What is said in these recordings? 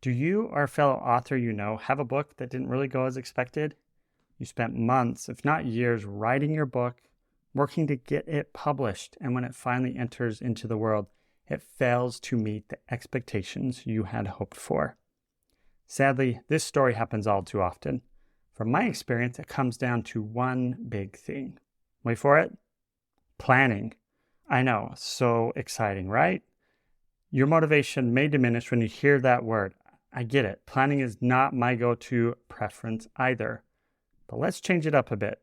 Do you or a fellow author you know have a book that didn't really go as expected? You spent months, if not years, writing your book, working to get it published, and when it finally enters into the world, it fails to meet the expectations you had hoped for. Sadly, this story happens all too often. From my experience, it comes down to one big thing. Wait for it. Planning. I know, so exciting, right? Your motivation may diminish when you hear that word. I get it. Planning is not my go-to preference either. But let's change it up a bit.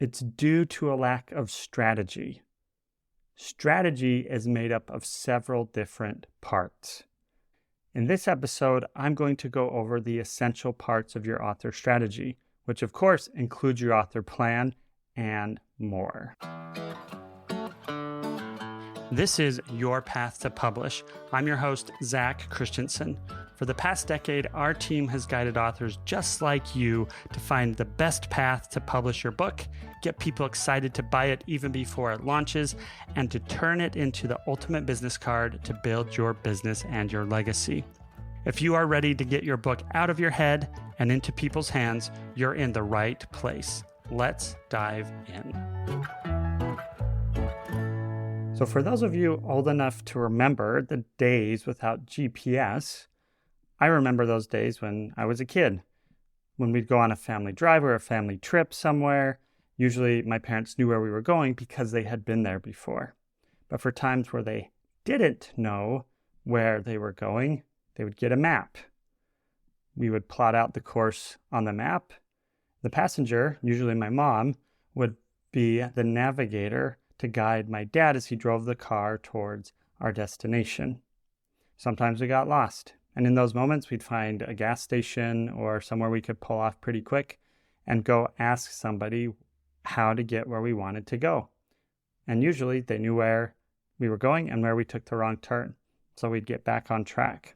It's due to a lack of strategy. Strategy is made up of several different parts. In this episode, I'm going to go over the essential parts of your author strategy, which of course includes your author plan and more. This is Your Path to Publish. I'm your host, Zach Christensen. For the past decade, our team has guided authors just like you to find the best path to publish your book, get people excited to buy it even before it launches, and to turn it into the ultimate business card to build your business and your legacy. If you are ready to get your book out of your head and into people's hands, you're in the right place. Let's dive in. So for those of you old enough to remember the days without GPS, I remember those days when I was a kid, when we'd go on a family drive or a family trip somewhere. Usually my parents knew where we were going because they had been there before. But for times where they didn't know where they were going, they would get a map. We would plot out the course on the map. The passenger, usually my mom, would be the navigator to guide my dad as he drove the car towards our destination. Sometimes we got lost, and in those moments we'd find a gas station or somewhere we could pull off pretty quick and go ask somebody how to get where we wanted to go. And usually they knew where we were going and where we took the wrong turn, so we'd get back on track.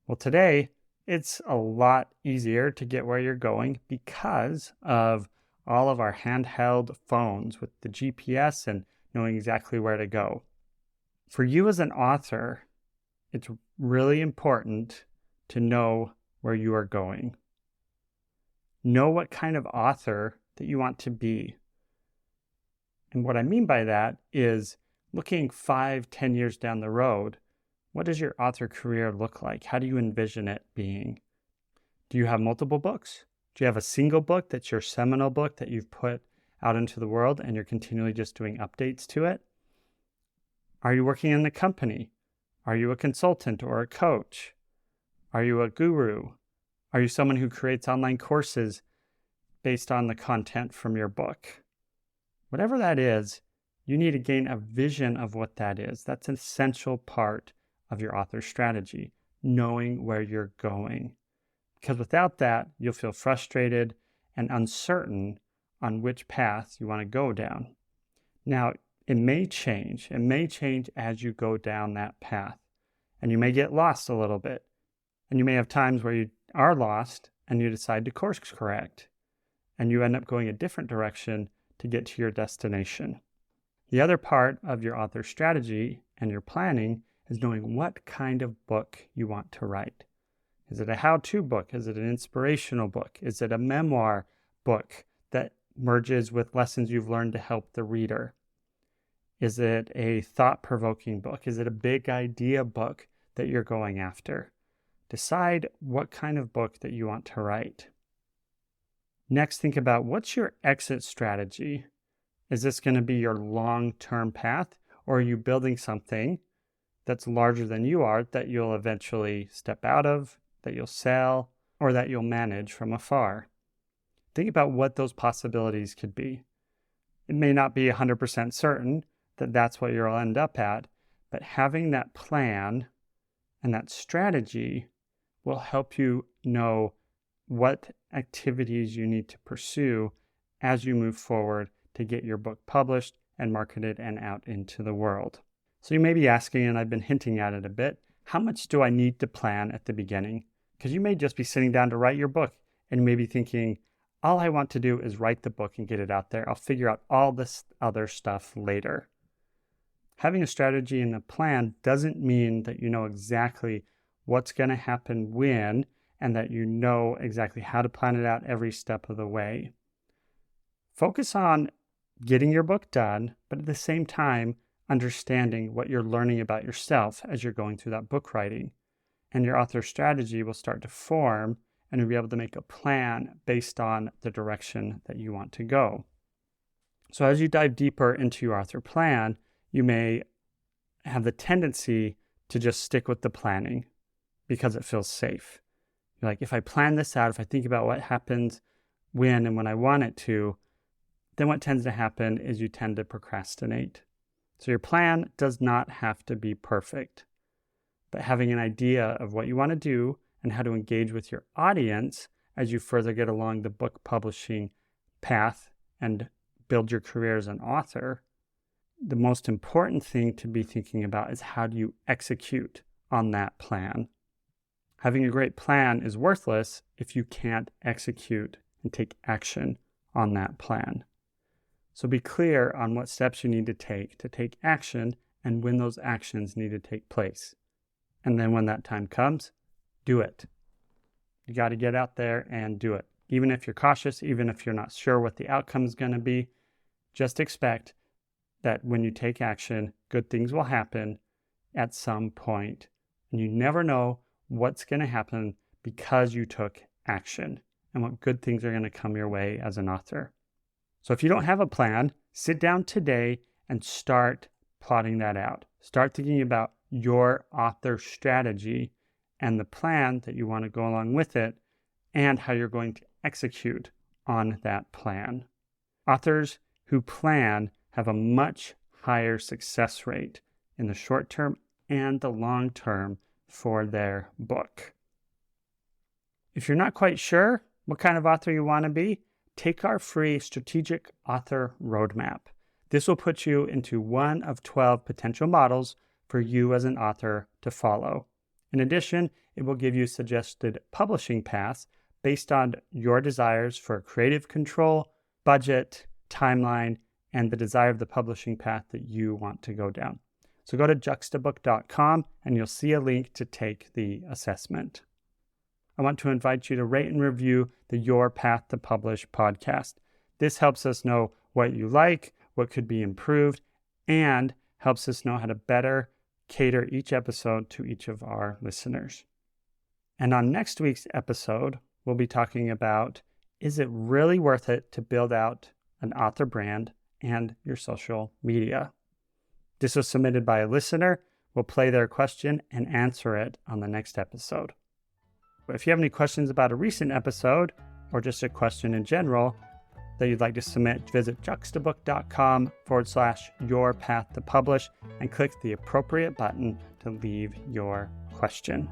Well, today it's a lot easier to get where you're going because of all of our handheld phones with the GPS and knowing exactly where to go. For you as an author, it's really important to know where you are going. Know what kind of author that you want to be. And what I mean by that is looking 5-10 years down the road, what does your author career look like? How do you envision it being? Do you have multiple books? Do you have a single book that's your seminal book that you've put out into the world and you're continually just doing updates to it? Are you working in a company? Are you a consultant or a coach? Are you a guru? Are you someone who creates online courses based on the content from your book? Whatever that is, you need to gain a vision of what that is. That's an essential part of your author strategy, knowing where you're going. Because without that, you'll feel frustrated and uncertain on which path you want to go down. Now, it may change. It may change as you go down that path. And you may get lost a little bit. And you may have times where you are lost and you decide to course correct. And you end up going a different direction to get to your destination. The other part of your author strategy and your planning is knowing what kind of book you want to write. Is it a how-to book? Is it an inspirational book? Is it a memoir book that merges with lessons you've learned to help the reader? Is it a thought-provoking book? Is it a big idea book that you're going after? Decide what kind of book that you want to write. Next, think about what's your exit strategy? Is this going to be your long-term path, or are you building something that's larger than you are that you'll eventually step out of, that you'll sell, or that you'll manage from afar? Think about what those possibilities could be. It may not be 100% certain that that's what you'll end up at, but having that plan and that strategy will help you know what activities you need to pursue as you move forward to get your book published and marketed and out into the world. So you may be asking, and I've been hinting at it a bit, how much do I need to plan at the beginning? Because you may just be sitting down to write your book and you may be thinking, all I want to do is write the book and get it out there. I'll figure out all this other stuff later. Having a strategy and a plan doesn't mean that you know exactly what's going to happen when, and that you know exactly how to plan it out every step of the way. Focus on getting your book done, but at the same time, understanding what you're learning about yourself as you're going through that book writing. And your author strategy will start to form, and you'll be able to make a plan based on the direction that you want to go. So as you dive deeper into your author plan, you may have the tendency to just stick with the planning because it feels safe. You're like, if I plan this out, if I think about what happens when and when I want it to, then what tends to happen is you tend to procrastinate. So your plan does not have to be perfect, but having an idea of what you want to do and how to engage with your audience as you further get along the book publishing path and build your career as an author, the most important thing to be thinking about is how do you execute on that plan. Having a great plan is worthless if you can't execute and take action on that plan. So be clear on what steps you need to take action and when those actions need to take place. And then when that time comes, do it. You got to get out there and do it. Even if you're cautious, even if you're not sure what the outcome is going to be, just expect that when you take action, good things will happen at some point. And you never know what's going to happen because you took action and what good things are going to come your way as an author. So if you don't have a plan, sit down today and start plotting that out. Start thinking about your author strategy and the plan that you want to go along with it and how you're going to execute on that plan. Authors who plan have a much higher success rate in the short term and the long term for their book. If you're not quite sure what kind of author you want to be, take our free Strategic Author Roadmap. This will put you into one of 12 potential models for you as an author to follow. In addition, it will give you suggested publishing paths based on your desires for creative control, budget, timeline, and the desire of the publishing path that you want to go down. So go to juxtabook.com and you'll see a link to take the assessment. I want to invite you to rate and review the Your Path to Publish podcast. This helps us know what you like, what could be improved, and helps us know how to better cater each episode to each of our listeners. And on next week's episode, we'll be talking about, is it really worth it to build out an author brand and your social media? This was submitted by a listener. We'll play their question and answer it on the next episode. If you have any questions about a recent episode or just a question in general that you'd like to submit, visit juxtabook.com/your path to publish and click the appropriate button to leave your question.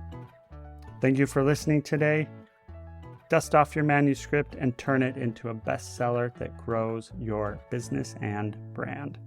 Thank you for listening today. Dust off your manuscript and turn it into a bestseller that grows your business and brand.